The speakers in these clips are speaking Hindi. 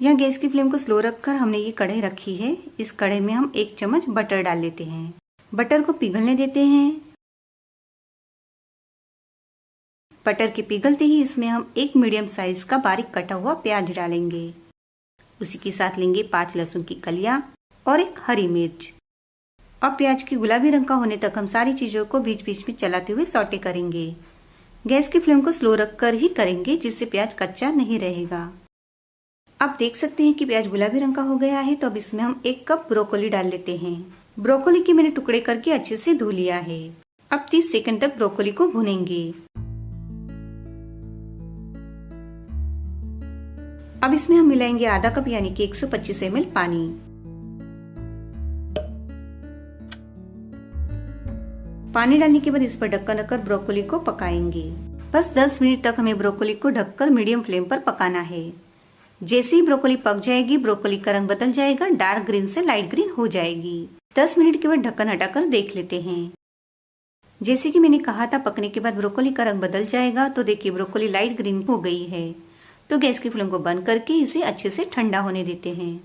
यहाँ गैस की फ्लेम को स्लो रखकर हमने ये कढ़ाई रखी है। इस कढ़ाई में हम 1 चम्मच बटर डाल लेते हैं। बटर को पिघलने देते हैं। बटर के पिघलते ही इसमें हम 1 मीडियम साइज का बारीक कटा हुआ प्याज डालेंगे। उसी के साथ लेंगे 5 लहसुन की कलियां और 1 हरी मिर्च। अब प्याज की गुलाबी रंग का होने तक हम सारी चीजों को बीच बीच में चलाते हुए सौटे करेंगे। गैस की फ्लेम को स्लो रखकर ही करेंगे, जिससे प्याज कच्चा नहीं रहेगा। आप देख सकते हैं कि प्याज गुलाबी रंग का हो गया है। तो अब इसमें हम 1 कप ब्रोकोली डाल लेते हैं। ब्रोकोली के मैंने टुकड़े करके अच्छे से धो लिया है। अब 30 सेकंड तक ब्रोकोली को भूनेंगे। अब इसमें हम मिलाएंगे आधा कप यानी कि 125 ml पानी। पानी डालने के बाद इस पर ढक्कन रखकर ब्रोकोली को पकाएंगे। बस 10 मिनट तक हमें ब्रोकोली को ढककर मीडियम फ्लेम पर पकाना है। जैसे ही ब्रोकोली पक जाएगी, ब्रोकोली का रंग बदल जाएगा, डार्क ग्रीन से लाइट ग्रीन हो जाएगी। 10 मिनट के बाद ढक्कन हटाकर देख लेते हैं। जैसे कि मैंने कहा था, पकने के बाद ब्रोकोली का रंग बदल जाएगा। तो देखिए ब्रोकोली लाइट ग्रीन हो गई है। तो गैस की फ्लेम को बंद करके इसे अच्छे से ठंडा होने देते हैं।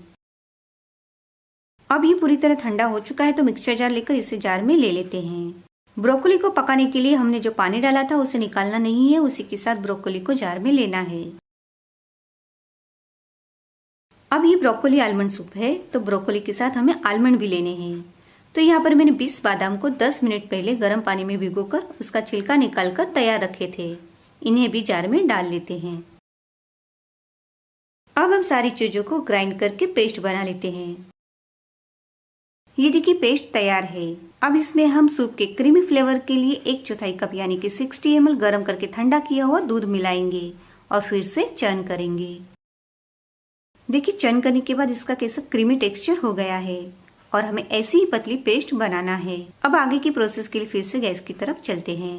अब ये पूरी तरह ठंडा हो चुका है। तो मिक्सचर जार लेकर इसे जार में ले लेते हैं। ब्रोकोली को पकाने के लिए हमने जो पानी डाला था उसे निकालना नहीं है, उसी के साथ ब्रोकोली को जार में लेना है। अब ये ब्रोकोली आलमंड सूप है, तो ब्रोकोली के साथ हमें आलमंड भी लेने हैं। तो यहाँ पर मैंने 20 बादाम को 10 मिनट पहले गर्म पानी में भिगोकर उसका छिलका निकालकर तैयार रखे थे। इन्हें भी जार में डाल लेते हैं। अब हम सारी चीजों को ग्राइंड करके पेस्ट बना लेते हैं। ये देखिए पेस्ट तैयार है। अब इसमें हम सूप के क्रीमी फ्लेवर के लिए 1/4 कप यानी कि 60 ml गर्म करके ठंडा किया हुआ दूध मिलाएंगे और फिर से चर्न करेंगे। देखिए चर्न करने के बाद इसका कैसा क्रीमी टेक्सचर हो गया है और हमें ऐसी ही पतली पेस्ट बनाना है। अब आगे की प्रोसेस के लिए फिर से गैस की तरफ चलते हैं।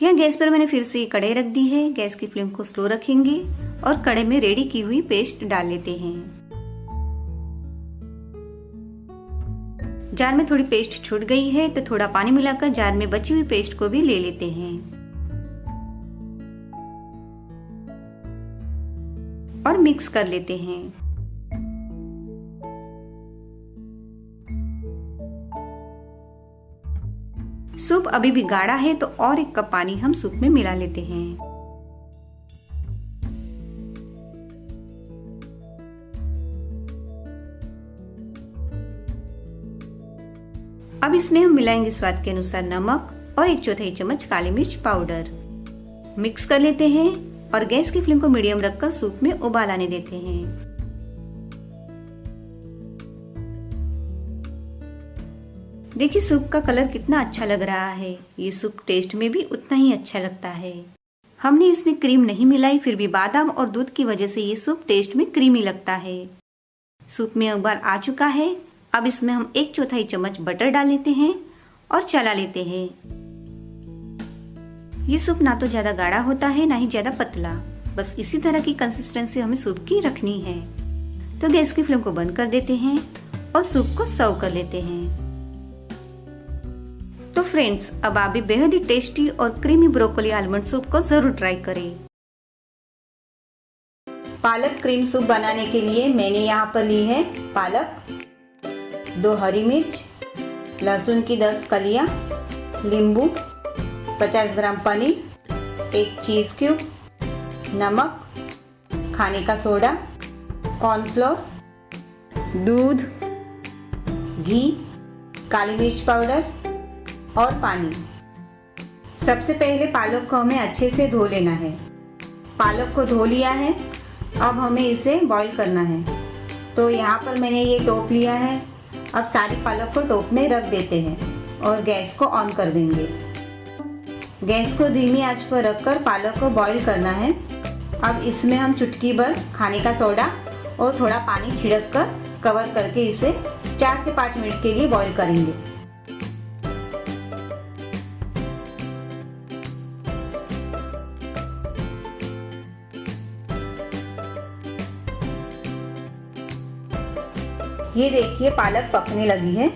यहाँ गैस पर मैंने फिर से कढ़ाई रख दी है। गैस की फ्लेम को स्लो रखेंगे और कढ़ाई में रेडी की हुई पेस्ट डाल लेते हैं। जार में थोड़ी पेस्ट छूट गई है, तो थोड़ा पानी मिलाकर जार में बची हुई पेस्ट को भी ले लेते हैं और मिक्स कर लेते हैं। सूप अभी भी गाढ़ा है, तो और 1 कप पानी हम सूप में मिला लेते हैं। अब इसमें हम मिलाएंगे स्वाद के अनुसार नमक और 1/4 चम्मच काली मिर्च पाउडर। मिक्स कर लेते हैं और गैस की फ्लेम को मीडियम रखकर सूप में उबाल आने देते हैं। देखिए सूप का कलर कितना अच्छा लग रहा है। ये सूप टेस्ट में भी उतना ही अच्छा लगता है। हमने इसमें क्रीम नहीं मिलाई, फिर भी बादाम और दूध की वजह से ये सूप टेस्ट में क्रीमी लगता है। सूप में उबाल आ चुका है। अब इसमें हम 1/4 चम्मच बटर डाल लेते हैं और चला लेते हैं। ये सूप ना तो ज्यादा गाढ़ा होता है ना ही ज्यादा पतला, बस इसी तरह की कंसिस्टेंसी हमें सूप की रखनी है। तो गैस की फ्लेम को बंद कर देते हैं और सूप को सर्व कर लेते हैं। तो फ्रेंड्स, अब आप भी बेहद ही टेस्टी और क्रीमी ब्रोकोली आलमंड सूप को जरूर ट्राई करें। पालक क्रीम सूप बनाने के लिए मैंने यहाँ पर ली है पालक, 2 हरी मिर्च, लहसुन की 10 कलियां, नींबू, 50 ग्राम पनीर, 1 चीज क्यूब, नमक, खाने का सोडा, कॉर्नफ्लोर, दूध, घी, काली मिर्च पाउडर और पानी। सबसे पहले पालक को हमें अच्छे से धो लेना है। पालक को धो लिया है। अब हमें इसे बॉईल करना है। तो यहाँ पर मैंने ये टोप लिया है। अब सारी पालक को टोप में रख देते हैं और गैस को ऑन कर देंगे। गैस को धीमी आंच पर रखकर पालक को बॉईल करना है। अब इसमें हम चुटकी भर खाने का सोडा और थोड़ा पानी छिड़क कर कवर करके इसे 4 से 5 मिनट के लिए बॉईल करेंगे। ये देखिए पालक पकने लगी है।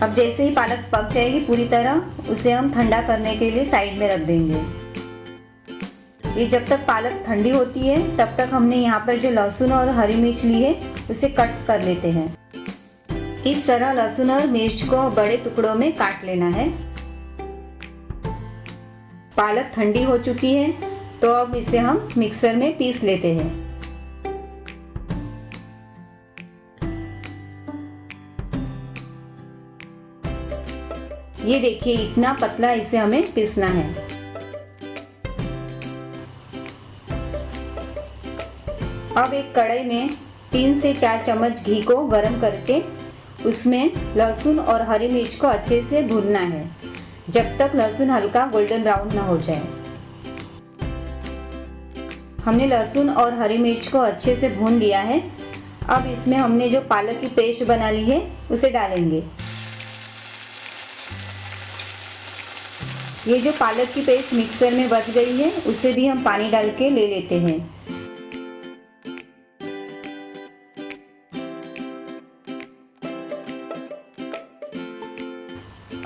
अब जैसे ही पालक पक जाएगी पूरी तरह, उसे हम ठंडा करने के लिए साइड में रख देंगे। ये जब तक पालक ठंडी होती है तब तक हमने यहाँ पर जो लहसुन और हरी मिर्च ली है उसे कट कर लेते हैं। इस तरह लहसुन और मिर्च को बड़े टुकड़ों में काट लेना है। पालक ठंडी हो चुकी है तो अब इसे हम मिक्सर में पीस लेते हैं। ये देखिए इतना पतला इसे हमें पीसना है। अब एक कढ़ाई में 3 से 4 चम्मच घी को गरम करके उसमें लहसुन और हरी मिर्च को अच्छे से भूनना है जब तक लहसुन हल्का गोल्डन ब्राउन ना हो जाए। हमने लहसुन और हरी मिर्च को अच्छे से भून लिया है। अब इसमें हमने जो पालक की पेस्ट बना ली है उसे डालेंगे। ये जो पालक की पेस्ट मिक्सर में बच गई है उसे भी हम पानी डाल के ले लेते हैं।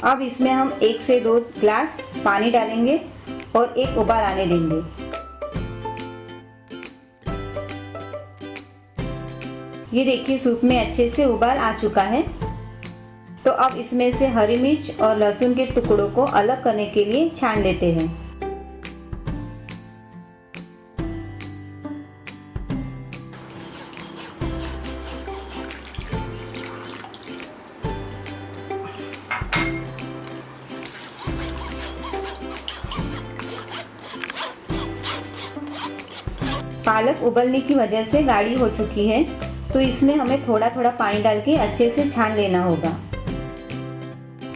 अब इसमें हम 1 से 2 ग्लास पानी डालेंगे और एक उबाल आने देंगे। ये देखिए सूप में अच्छे से उबाल आ चुका है। तो अब इसमें से हरी मिर्च और लहसुन के टुकड़ों को अलग करने के लिए छान लेते हैं। पालक उबलने की वजह से गाढ़ी हो चुकी है तो इसमें हमें थोड़ा थोड़ा पानी डाल के अच्छे से छान लेना होगा।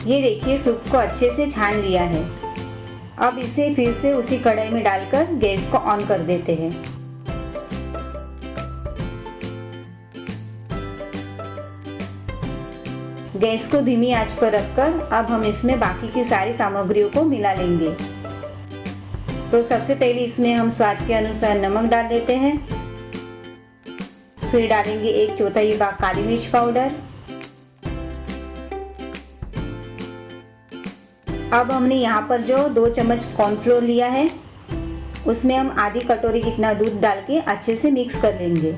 ये देखिए सूप को अच्छे से छान लिया है। अब इसे फिर से उसी कढ़ाई में डालकर गैस को ऑन कर देते हैं। गैस को धीमी आंच पर रखकर अब हम इसमें बाकी की सारी सामग्रियों को मिला लेंगे। तो सबसे पहले इसमें हम स्वाद के अनुसार नमक डाल देते हैं। फिर डालेंगे 1/4 भाग काली मिर्च पाउडर। अब हमने यहाँ पर जो 2 चम्मच कॉर्नफ्लोर लिया है उसमें हम आधी कटोरी जितना दूध डाल के अच्छे से मिक्स कर लेंगे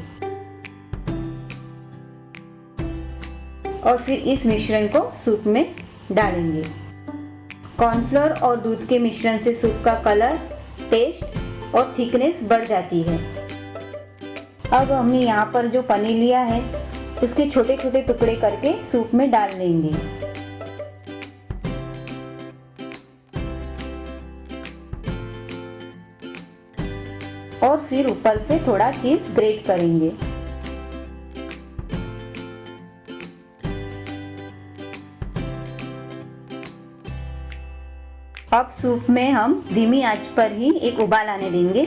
और फिर इस मिश्रण को सूप में डालेंगे। कॉर्नफ्लोर और दूध के मिश्रण से सूप का कलर, टेस्ट और थिकनेस बढ़ जाती है। अब हमने यहाँ पर जो पनीर लिया है उसके छोटे छोटे टुकड़े करके सूप में डाल देंगे। और फिर ऊपर से थोड़ा चीज ग्रेट करेंगे। अब सूप में हम धीमी आंच पर ही एक उबाल आने देंगे।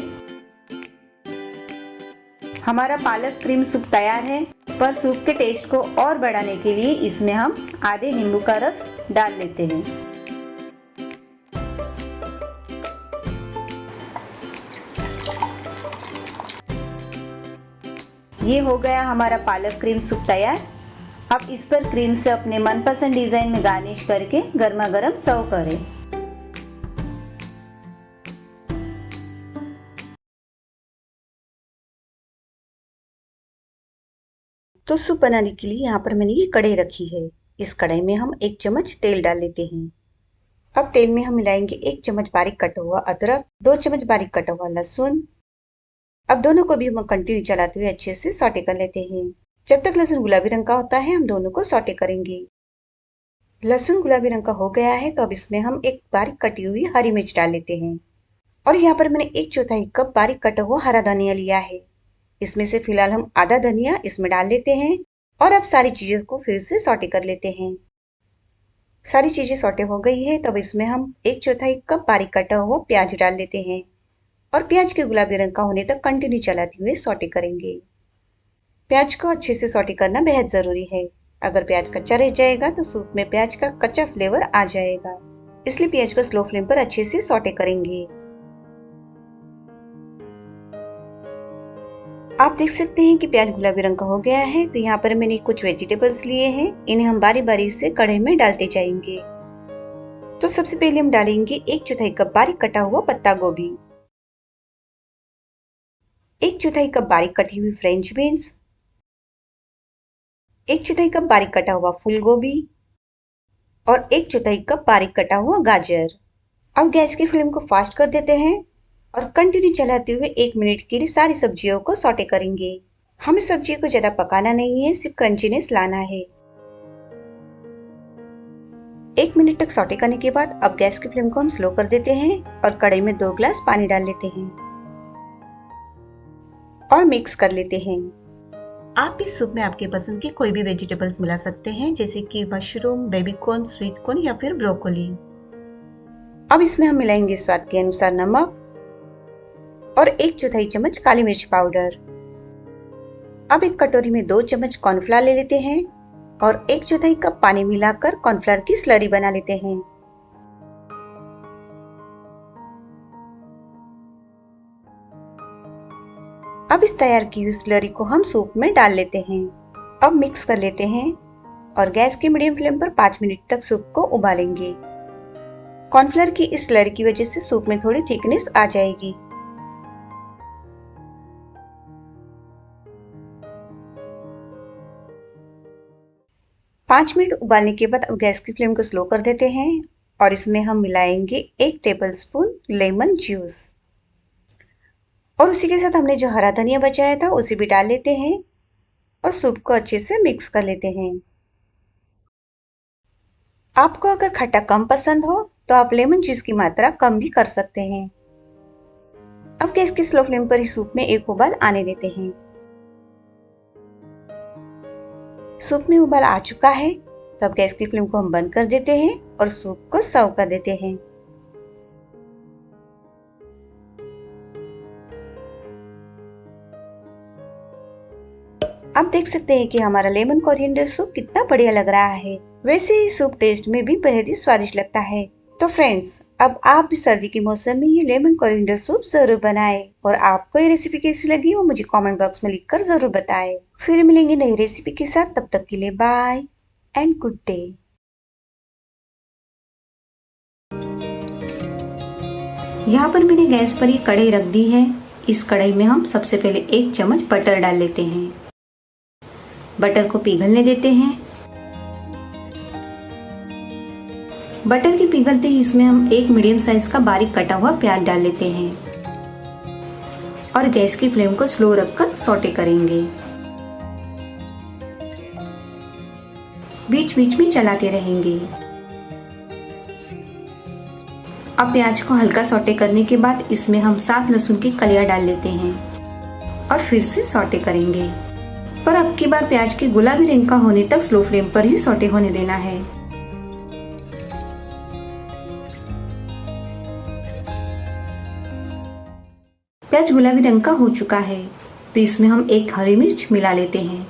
हमारा पालक क्रीम सूप तैयार है, पर सूप के टेस्ट को और बढ़ाने के लिए इसमें हम आधे नींबू का रस डाल लेते हैं। ये हो गया हमारा पालक क्रीम सूप तैयार। अब इस पर क्रीम से अपने मनपसंद डिजाइन में गार्निश करके गर्मा गर्म सर्व करें। तो सूप बनाने के लिए यहाँ पर मैंने ये कढ़ाई रखी है। इस कढ़ाई में हम 1 चम्मच तेल डाल लेते हैं। अब तेल में हम मिलाएंगे 1 चम्मच बारीक कटा हुआ अदरक, 2 चम्मच बारीक कटा हुआ लहसुन। अब दोनों को भी हम कंटिन्यू चलाते हुए अच्छे से सौटे कर लेते हैं। जब तक लहसुन गुलाबी रंग का होता है हम दोनों को सौटे करेंगे। लहसुन गुलाबी रंग का हो गया है तो अब इसमें हम एक बारीक कटी हुई हरी मिर्च डाल लेते हैं। और यहाँ पर मैंने 1/4 कप बारीक कटा हुआ हरा धनिया लिया है। इसमें से फिलहाल हम आधा धनिया इसमें डाल लेते हैं और अब सारी चीजों को फिर से सौटे कर लेते हैं। सारी चीजें सौटे हो गई है तब इसमें हम 1/4 कप बारीक कटा हुआ प्याज डाल देते हैं और प्याज के गुलाबी रंग का होने तक कंटिन्यू चलाते हुए सौटे करेंगे। प्याज को अच्छे से सौटे करना बेहद जरूरी है। अगर प्याज कच्चा रह जाएगा तो सूप में प्याज का कच्चा फ्लेवर आ जाएगा, इसलिए प्याज को स्लो फ्लेम पर अच्छे से सौटे करेंगे। आप देख सकते हैं कि प्याज गुलाबी रंग का हो गया है। तो यहाँ पर मैंने कुछ वेजिटेबल्स लिए हैं, इन्हें हम बारी बारी से कढ़ाई में डालते जाएंगे। तो सबसे पहले हम डालेंगे 1/4 कप बारीक कटा हुआ पत्ता गोभी। 1/4 कप बारीक कटी हुई फ्रेंच बीन्स, 1/4 कप बारीक कटा हुआ फूल गोभी और 1/4 कप बारीक कटा हुआ गाजर। अब गैस की फ्लेम को फास्ट कर देते हैं और कंटिन्यू चलाते हुए 1 मिनट के लिए सारी सब्जियों को सौटे करेंगे। हमें सब्जियों को ज्यादा पकाना नहीं है, सिर्फ क्रंचीनेस लाना है। 1 मिनट तक सौटे करने के बाद अब गैस की फ्लेम को हम स्लो कर देते हैं और कढ़ाई में 2 ग्लास पानी डाल लेते हैं और मिक्स कर लेते हैं। आप इस सूप में आपके पसंद के कोई भी वेजिटेबल्स मिला सकते हैं, जैसे कि mushroom, baby corn, sweet corn या फिर ब्रोकोली। अब इसमें हम मिलाएंगे स्वाद के अनुसार नमक और 1/4 चम्मच काली मिर्च पाउडर। अब एक कटोरी में 2 चम्मच कॉर्नफ्लावर ले लेते हैं और 1/4 कप पानी मिलाकर कॉर्नफ्लावर की स्लरी बना लेते हैं। अब इस तैयार की हुई स्लरी को हम सूप में डाल लेते हैं। अब मिक्स कर लेते हैं और गैस की मीडियम फ्लेम पर 5 मिनट तक सूप को उबालेंगे। कॉर्नफ्लावर की इस स्लरी की वजह से सूप में थोड़ी थिकनेस आ जाएगी। पाँच मिनट उबालने के बाद अब गैस की फ्लेम को स्लो कर देते हैं और इसमें हम मिलाएंगे 1 टेबलस्पून लेमन जूस और उसी के साथ हमने जो हरा धनिया बचाया था उसे भी डाल लेते हैं और सूप को अच्छे से मिक्स कर लेते हैं। आपको अगर खट्टा कम पसंद हो तो आप लेमन जूस की मात्रा कम भी कर सकते हैं। अब गैस की स्लो फ्लेम पर ही सूप में एक उबाल आने देते हैं। सूप में उबाल आ चुका है तो अब गैस की फ्लेम को हम बंद कर देते हैं और सूप को सर्व कर देते हैं। आप देख सकते हैं कि हमारा लेमन कोरिएंडर सूप कितना बढ़िया लग रहा है। वैसे ही सूप टेस्ट में भी बेहद ही स्वादिष्ट लगता है। तो फ्रेंड्स, अब आप भी सर्दी के मौसम में ये लेमन कोरिएंडर सूप जरूर बनाएं और आपको ये रेसिपी कैसी लगी वो मुझे कमेंट बॉक्स में लिखकर जरूर बताएं। फिर मिलेंगे नई रेसिपी के साथ, तब तक के लिए बाय एंड गुड डे। यहाँ पर मैंने गैस पर ये कढ़ाई रख दी है। इस कढ़ाई में हम सबसे पहले 1 चम्मच बटर डाल लेते हैं। बटर को पिघलने देते हैं। बटर के पिघलते ही इसमें हम एक मीडियम साइज का बारीक कटा हुआ प्याज डाल लेते हैं और गैस की फ्लेम को स्लो रखकर सौटे करेंगे। बीच बीच में चलाते रहेंगे। अब प्याज को हल्का सौटे करने के बाद इसमें हम 7 लहसुन की कलियां डाल लेते हैं और फिर से सौटे करेंगे। पर अब की बार प्याज के गुलाबी रंग का होने तक स्लो फ्लेम पर ही सौटे होने देना है। प्याज गुलाबी रंग का हो चुका है तो इसमें हम 1 हरी मिर्च मिला लेते हैं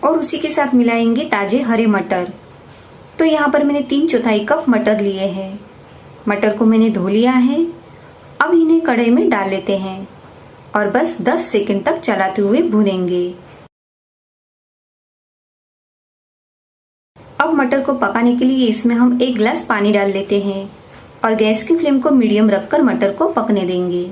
और उसी के साथ मिलाएंगे ताजे हरे मटर। तो यहाँ पर मैंने 3/4 कप मटर लिए हैं। मटर को मैंने धो लिया है। अब इन्हें कढ़ाई में डाल लेते हैं और बस 10 सेकंड तक चलाते हुए भूनेंगे। अब मटर को पकाने के लिए इसमें हम 1 गिलास पानी डाल लेते हैं और गैस की फ्लेम को मीडियम रखकर मटर को पकने देंगे।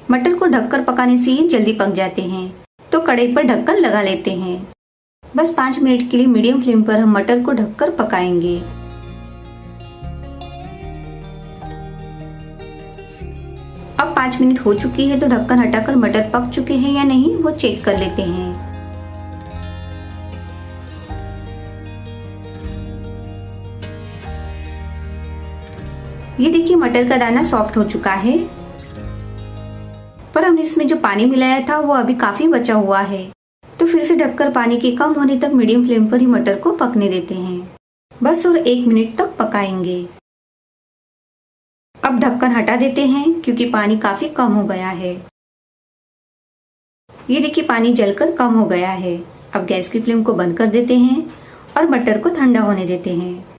मटर को ढककर पकाने से ये जल्दी पक जाते हैं, तो कढ़ाई पर ढक्कन लगा लेते हैं। बस 5 मिनट के लिए मीडियम फ्लेम पर हम मटर को ढककर पकाएंगे। अब 5 मिनट हो चुकी है तो ढक्कन हटाकर मटर पक चुके हैं या नहीं वो चेक कर लेते हैं। ये देखिए मटर का दाना सॉफ्ट हो चुका है, पर हमने इसमें जो पानी मिलाया था वो अभी काफी बचा हुआ है। तो फिर से ढककर पानी के कम होने तक मीडियम फ्लेम पर ही मटर को पकने देते हैं। बस और 1 मिनट तक पकाएंगे। अब ढक्कन हटा देते हैं क्योंकि पानी काफी कम हो गया है। ये देखिए पानी जलकर कम हो गया है। अब गैस की फ्लेम को बंद कर देते हैं और मटर को ठंडा होने देते हैं।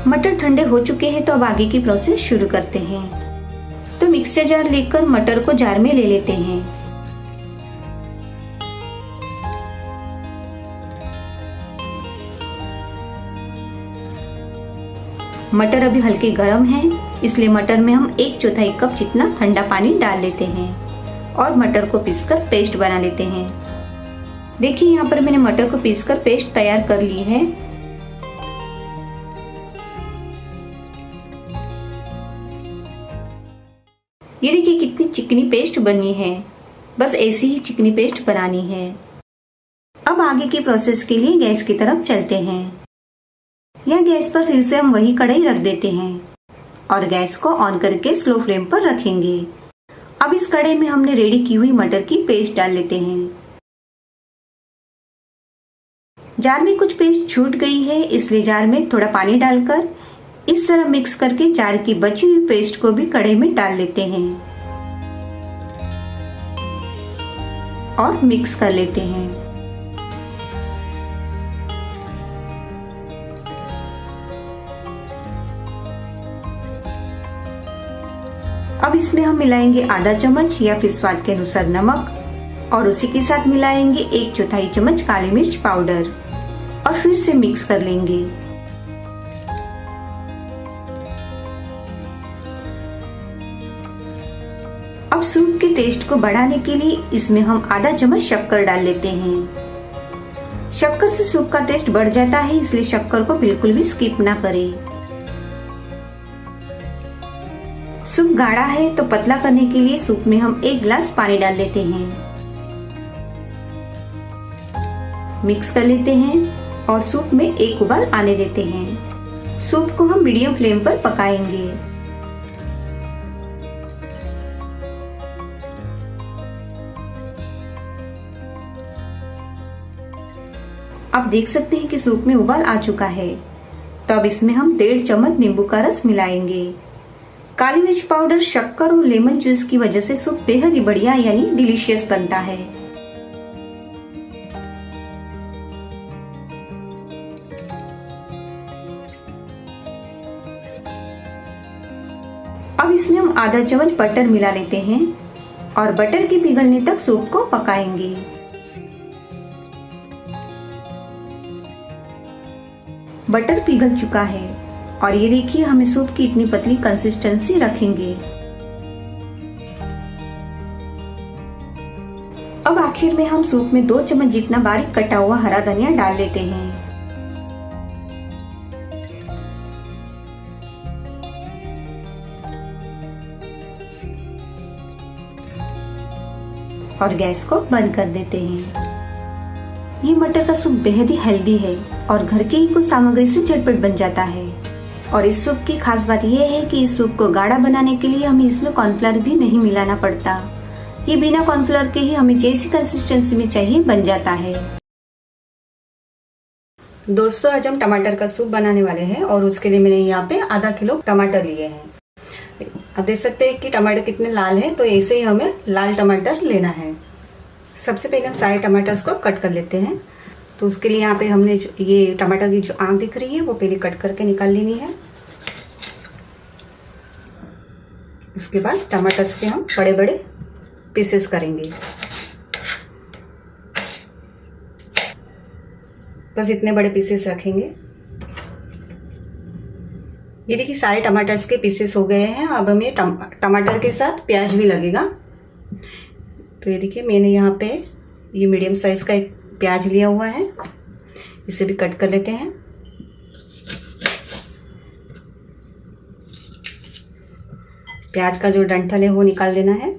मटर ठंडे हो चुके हैं तो अब आगे की प्रोसेस शुरू करते हैं। तो मिक्सर जार लेकर मटर को जार में ले लेते हैं। मटर अभी हल्के गर्म हैं, इसलिए मटर में हम 1/4 कप जितना ठंडा पानी डाल लेते हैं और मटर को पीसकर पेस्ट बना लेते हैं। देखिए यहाँ पर मैंने मटर को पीसकर पेस्ट तैयार कर ली है। ये देखिए कितनी चिकनी पेस्ट बनी है। बस ऐसी ही चिकनी पेस्ट बनानी है। अब आगे की प्रोसेस के लिए गैस की तरफ चलते हैं। यह गैस पर फिर से हम वही कढ़ाई रख देते हैं और गैस को ऑन करके स्लो फ्लेम पर रखेंगे। अब इस कढ़ाई में हमने रेडी की हुई मटर की पेस्ट डाल लेते हैं। जार में कुछ पेस्ट छूट गई है, इसलिए जार में थोड़ा पानी डालकर इस तरह मिक्स करके जार की बची हुई पेस्ट को भी कढ़ाई में डाल लेते हैं और मिक्स कर लेते हैं। अब इसमें हम मिलाएंगे आधा चम्मच या फिर स्वाद के अनुसार नमक और उसी के साथ मिलाएंगे 1/4 चम्मच काली मिर्च पाउडर और फिर से मिक्स कर लेंगे। अब सूप के टेस्ट को बढ़ाने के लिए इसमें हम आधा चम्मच शक्कर डाल लेते हैं। शक्कर से सूप का टेस्ट बढ़ जाता है, इसलिए शक्कर को बिल्कुल भी स्किप ना करें। सूप गाढ़ा है तो पतला करने के लिए सूप में हम 1 गिलास पानी डाल लेते हैं। मिक्स कर लेते हैं और सूप में 1 उबाल आने देते हैं। सूप को हम मीडियम फ्लेम पर पकाएंगे। आप देख सकते हैं कि सूप में उबाल आ चुका है। तो अब इसमें हम 1.5 चम्मच नींबू का रस मिलाएंगे। काली मिर्च पाउडर, शक्कर और लेमन जूस की वजह से सूप बेहद ही बढ़िया यानी डिलीशियस बनता है। अब इसमें हम आधा चम्मच बटर मिला लेते हैं और बटर के पिघलने तक सूप को पकाएंगे। बटर पिघल चुका है और ये देखिए हमें सूप की इतनी पतली कंसिस्टेंसी रखेंगे। अब आखिर में हम सूप में 2 चम्मच जितना बारीक कटा हुआ हरा धनिया डाल लेते हैं और गैस को बंद कर देते हैं। ये मटर का सूप बेहद ही हेल्दी है और घर के ही कुछ सामग्री से झटपट बन जाता है। और इस सूप की खास बात यह है कि इस सूप को गाढ़ा बनाने के लिए हमें इसमें कॉर्नफ्लावर भी नहीं मिलाना पड़ता। ये बिना कॉर्नफ्लावर के ही हमें जैसी कंसिस्टेंसी में चाहिए बन जाता है। दोस्तों आज हम टमाटर का सूप बनाने वाले हैं और उसके लिए मैंने यहाँ पे आधा किलो टमाटर लिए हैं। आप देख सकते हैं कि टमाटर कितने लाल हैं, तो ऐसे ही हमें लाल टमाटर लेना है। सबसे पहले हम सारे टमाटर्स को कट कर लेते हैं। तो उसके लिए यहाँ पे हमने ये टमाटर की जो आंख दिख रही है वो पहले कट करके निकाल लेनी है। इसके बाद टमाटर्स के हम बड़े बड़े पीसेस करेंगे। बस इतने बड़े पीसेस रखेंगे। ये देखिए सारे टमाटर्स के पीसेस हो गए हैं। अब हमें टमाटर के साथ प्याज भी लगेगा। तो ये देखिए मैंने यहाँ पे ये मीडियम साइज का एक प्याज लिया हुआ है, इसे भी कट कर लेते हैं। प्याज का जो डंठल है वो निकाल देना है।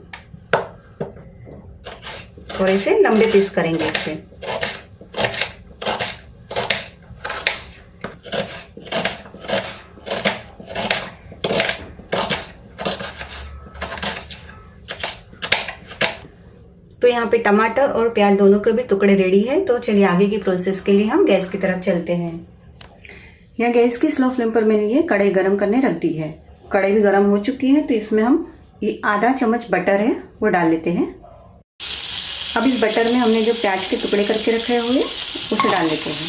थोड़े से लंबे पीस करेंगे इससे। तो यहाँ पे टमाटर और प्याज दोनों के भी टुकड़े रेडी है। तो चलिए आगे की प्रोसेस के लिए हम गैस की तरफ चलते हैं। यहाँ गैस की स्लो फ्लेम पर मैंने ये कढ़ाई गरम करने रख दी है। कढ़ाई भी गरम हो चुकी है। तो इसमें हम ये आधा चम्मच बटर है वो डाल लेते हैं। अब इस बटर में हमने जो प्याज के टुकड़े करके रखे हुए उसे डाल लेते हैं।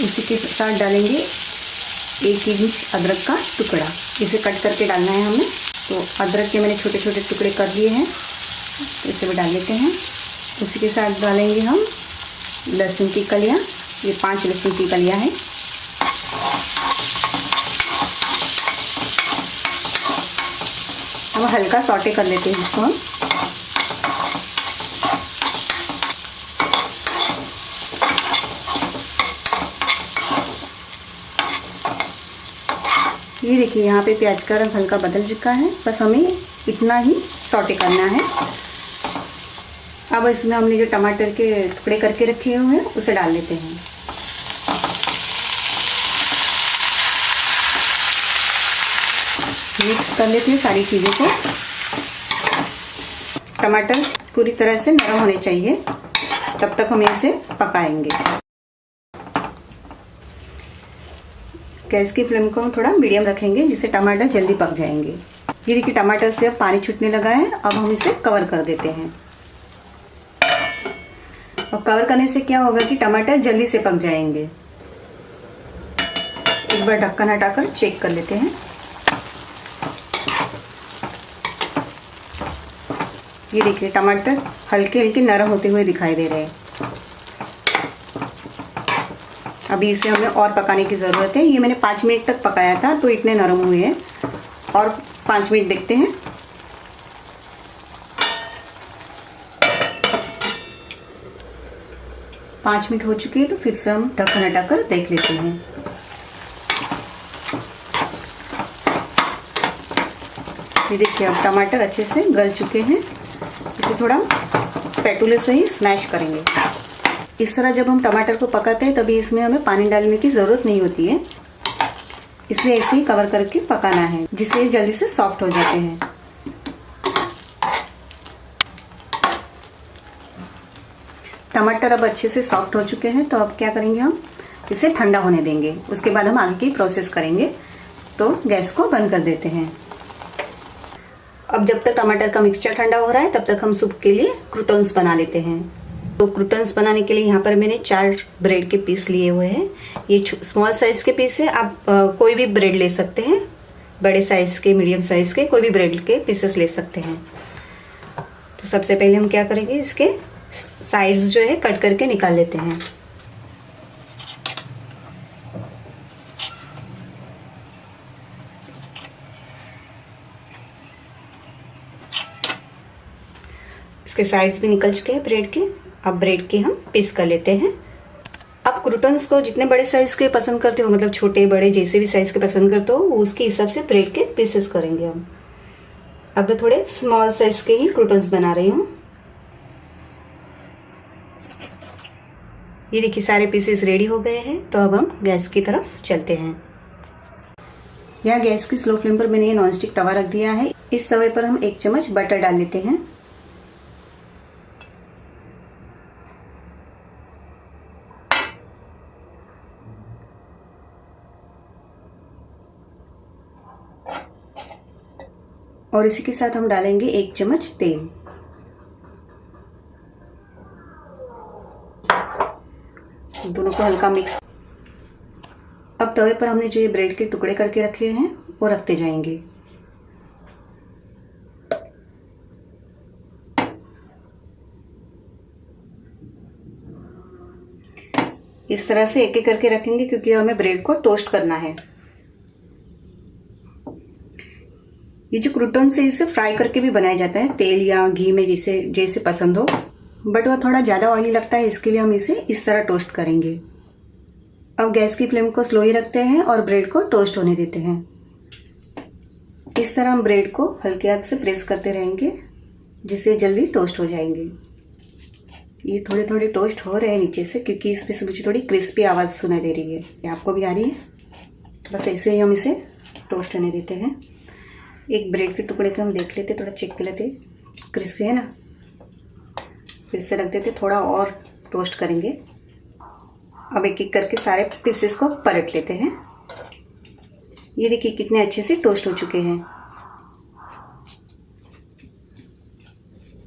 उसी के साथ डालेंगे 1 इंच अदरक का टुकड़ा, इसे कट करके डालना है हमें। तो अदरक के मैंने छोटे छोटे टुकड़े कर लिए हैं, तो इसे भी डाल लेते हैं। उसी के साथ डालेंगे हम लहसुन की कलियाँ। ये 5 लहसुन की कलियाँ हैं। अब हल्का सॉटे कर लेते हैं इसको हम। ये देखिए यहाँ पे प्याज का रंग हल्का बदल चुका है, बस हमें इतना ही सॉटे करना है। अब इसमें हमने जो टमाटर के टुकड़े करके रखे हुए हैं उसे डाल लेते हैं। मिक्स कर लेते हैं सारी चीज़ों को। टमाटर पूरी तरह से नरम होने चाहिए, तब तक हम इसे पकाएंगे। गैस की फ्लेम को हम थोड़ा मीडियम रखेंगे जिससे टमाटर जल्दी पक जाएंगे। ये देखिए टमाटर से अब पानी छूटने लगा है। अब हम इसे कवर कर देते हैं। अब कवर करने से क्या होगा कि टमाटर जल्दी से पक जाएंगे। एक बार ढक्कन हटाकर चेक कर लेते हैं। ये देखिए टमाटर हल्के हल्के नरम होते हुए दिखाई दे रहे हैं। अभी इसे हमें और पकाने की ज़रूरत है। ये मैंने 5 मिनट तक पकाया था तो इतने नरम हुए हैं। और 5 मिनट देखते हैं। पाँच मिनट हो चुके हैं तो फिर से हम ढक्कन हटाकर देख लेते हैं। ये देखिए अब टमाटर अच्छे से गल चुके हैं। इसे थोड़ा स्पैटुले से ही स्मैश करेंगे। इस तरह जब हम टमाटर को पकाते हैं तभी इसमें हमें पानी डालने की ज़रूरत नहीं होती है, इसलिए ऐसे ही कवर करके पकाना है जिससे जल्दी से सॉफ्ट हो जाते हैं। टमाटर अब अच्छे से सॉफ्ट हो चुके हैं तो अब क्या करेंगे, हम इसे ठंडा होने देंगे। उसके बाद हम आगे की प्रोसेस करेंगे। तो गैस को बंद कर देते हैं। अब जब तक टमाटर का मिक्सचर ठंडा हो रहा है तब तक हम सूप के लिए क्रूटॉन्स बना लेते हैं। तो क्रूटॉन्स बनाने के लिए यहाँ पर मैंने 4 ब्रेड के पीस लिए हुए हैं। ये स्मॉल साइज़ के पीस है। आप कोई भी ब्रेड ले सकते हैं, बड़े साइज़ के, मीडियम साइज़ के, कोई भी ब्रेड के पीसेस ले सकते हैं। तो सबसे पहले हम क्या करेंगे, इसके साइड्स जो है कट करके निकाल लेते हैं। इसके साइड्स भी निकल चुके हैं ब्रेड के। अब ब्रेड के हम पीस कर लेते हैं। आप क्रूटॉन्स को जितने बड़े साइज के पसंद करते हो, मतलब छोटे बड़े जैसे भी साइज के पसंद करते हो, उसके हिसाब से ब्रेड के पीसेस करेंगे हम। अब मैं थोड़े स्मॉल साइज के ही क्रूटॉन्स बना रही हूँ। ये देखिए सारे पीसेस रेडी हो गए हैं। तो अब हम गैस की तरफ चलते हैं। यहाँ गैस की स्लो फ्लेम पर मैंने ये नॉनस्टिक तवा रख दिया है। इस तवे पर हम 1 चम्मच बटर डाल लेते हैं। और इसी के साथ हम डालेंगे 1 चम्मच तेल। दोनों को हल्का मिक्स। अब तवे पर हमने जो ये ब्रेड के टुकड़े करके रखे हैं वो रखते जाएंगे। इस तरह से एक एक करके रखेंगे क्योंकि हमें ब्रेड को टोस्ट करना है। ये जो क्रूटॉन्स है इसे फ्राई करके भी बनाया जाता है, तेल या घी में, जिसे जैसे पसंद हो, बट वह थोड़ा ज़्यादा ऑयली लगता है, इसके लिए हम इसे इस तरह टोस्ट करेंगे। अब गैस की फ्लेम को स्लो ही रखते हैं और ब्रेड को टोस्ट होने देते हैं। इस तरह हम ब्रेड को हल्के हाथ से प्रेस करते रहेंगे जिससे जल्दी टोस्ट हो जाएंगे। ये थोड़े थोड़े टोस्ट हो रहे हैं नीचे से क्योंकि इसमें से मुझे थोड़ी क्रिस्पी आवाज़ सुनाई दे रही है। ये आपको भी आ रही है? बस ऐसे ही हम इसे टोस्ट होने देते हैं। एक ब्रेड के टुकड़े को हम देख लेते, थोड़ा चेक कर लेते, क्रिस्पी है ना। फिर से रख देते, थोड़ा और टोस्ट करेंगे। अब एक एक करके सारे पीसेस को पलट लेते हैं। ये देखिए कितने अच्छे से टोस्ट हो चुके हैं।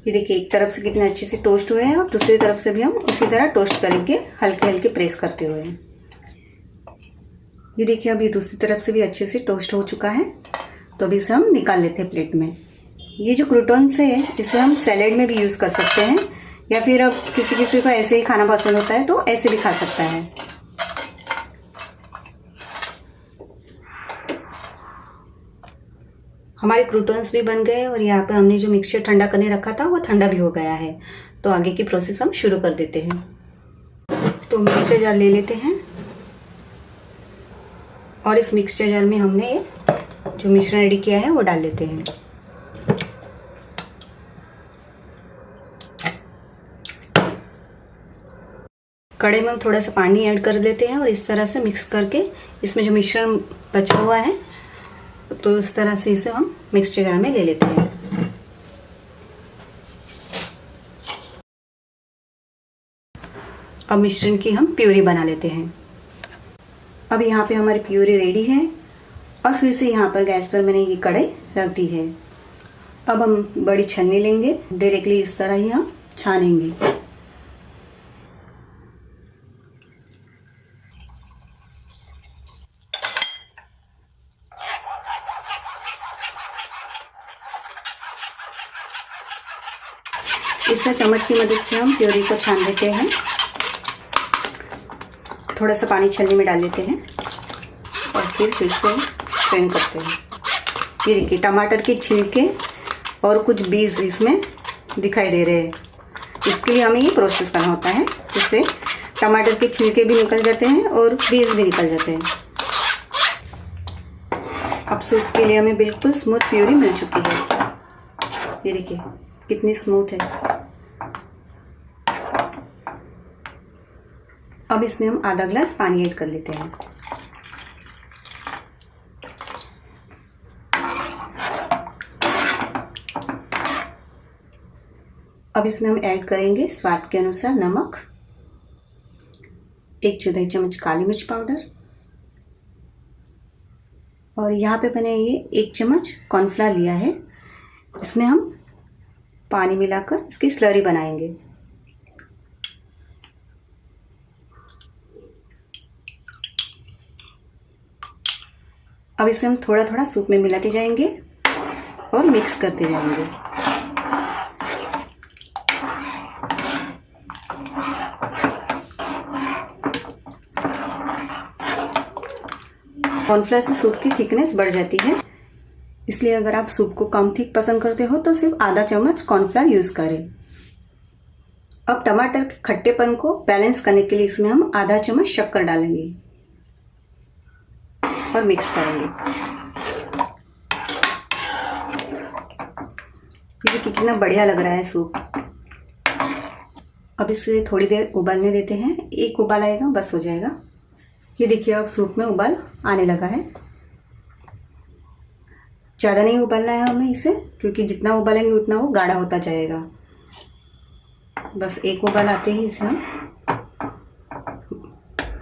ये देखिए एक तरफ से कितने अच्छे से टोस्ट हुए हैं और दूसरी तरफ से भी हम उसी तरह टोस्ट करेंगे, हल्के हल्के प्रेस करते हुए। ये देखिए अभी दूसरी तरफ से भी अच्छे से टोस्ट हो चुका है। तो अभी इसे हम निकाल लेते हैं प्लेट में। ये जो क्रूटॉन्स है इसे हम सैलेड में भी यूज़ कर सकते हैं, या फिर अब किसी किसी को ऐसे ही खाना पसंद होता है तो ऐसे भी खा सकता है। हमारे क्रूटॉन्स भी बन गए और यहाँ पे हमने जो मिक्सचर ठंडा करने रखा था वो ठंडा भी हो गया है। तो आगे की प्रोसेस हम शुरू कर देते हैं। तो मिक्सचर जार ले लेते हैं और इस मिक्सचर जार में हमने ये जो मिश्रण रेडी किया है वो डाल लेते हैं। कढ़ाई में हम थोड़ा सा पानी ऐड कर लेते हैं और इस तरह से मिक्स करके इसमें जो मिश्रण बचा हुआ है तो इस तरह से इसे हम मिक्सचर जार में ले लेते हैं। अब मिश्रण की हम प्यूरी बना लेते हैं। अब यहाँ पे हमारी प्यूरी रेडी है और फिर से यहाँ पर गैस पर मैंने ये कढ़ाई रख दी है। अब हम बड़ी छन्नी लेंगे, डायरेक्टली इस तरह ही हम छानेंगे। इससे चम्मच की मदद से हम प्यूरी को छान देते हैं। थोड़ा सा पानी छलनी में डाल लेते हैं और फिर से स्ट्रेन करते हैं। ये देखिए टमाटर के छिलके और कुछ बीज इसमें दिखाई दे रहे हैं। इसके लिए हमें ये प्रोसेस करना होता है, जिससे टमाटर के छिलके भी निकल जाते हैं और बीज भी निकल जाते हैं। अब सूप के लिए हमें बिल्कुल स्मूथ प्यूरी मिल चुकी है। ये देखिए कितनी स्मूथ है। अब इसमें हम आधा ग्लास पानी ऐड कर लेते हैं। अब इसमें हम ऐड करेंगे स्वाद के अनुसार नमक, 1 चौथाई चम्मच काली मिर्च पाउडर और यहाँ पे मैंने ये 1 चम्मच कॉर्नफ्लावर लिया है। इसमें हम पानी मिलाकर इसकी स्लरी बनाएंगे। अब इसे हम थोड़ा थोड़ा सूप में मिलाते जाएंगे और मिक्स करते जाएंगे। कॉर्नफ्लावर से सूप की थिकनेस बढ़ जाती है, इसलिए अगर आप सूप को कम थिक पसंद करते हो तो सिर्फ आधा चम्मच कॉर्नफ्लावर यूज़ करें। अब टमाटर के खट्टेपन को बैलेंस करने के लिए इसमें हम आधा चम्मच शक्कर डालेंगे और मिक्स करेंगे। ये कितना बढ़िया लग रहा है सूप। अब इसे थोड़ी देर उबालने देते हैं। 1 उबाल आएगा बस हो जाएगा। ये देखिए अब सूप में उबाल आने लगा है। ज़्यादा नहीं उबालना है हमें इसे, क्योंकि जितना उबालेंगे उतना वो गाढ़ा होता जाएगा। बस 1 उबाल आते ही इसे हम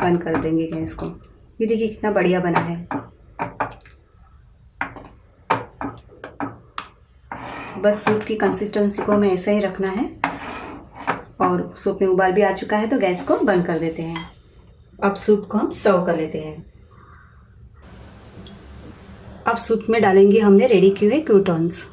बंद कर देंगे गैस को। ये देखिए कितना बढ़िया बना है। बस सूप की कंसिस्टेंसी को हमें ऐसा ही रखना है और सूप में उबाल भी आ चुका है तो गैस को बंद कर देते हैं। अब सूप को हम सर्व कर लेते हैं। अब सूप में डालेंगे हमने रेडी किए हुए क्रूटॉन्स।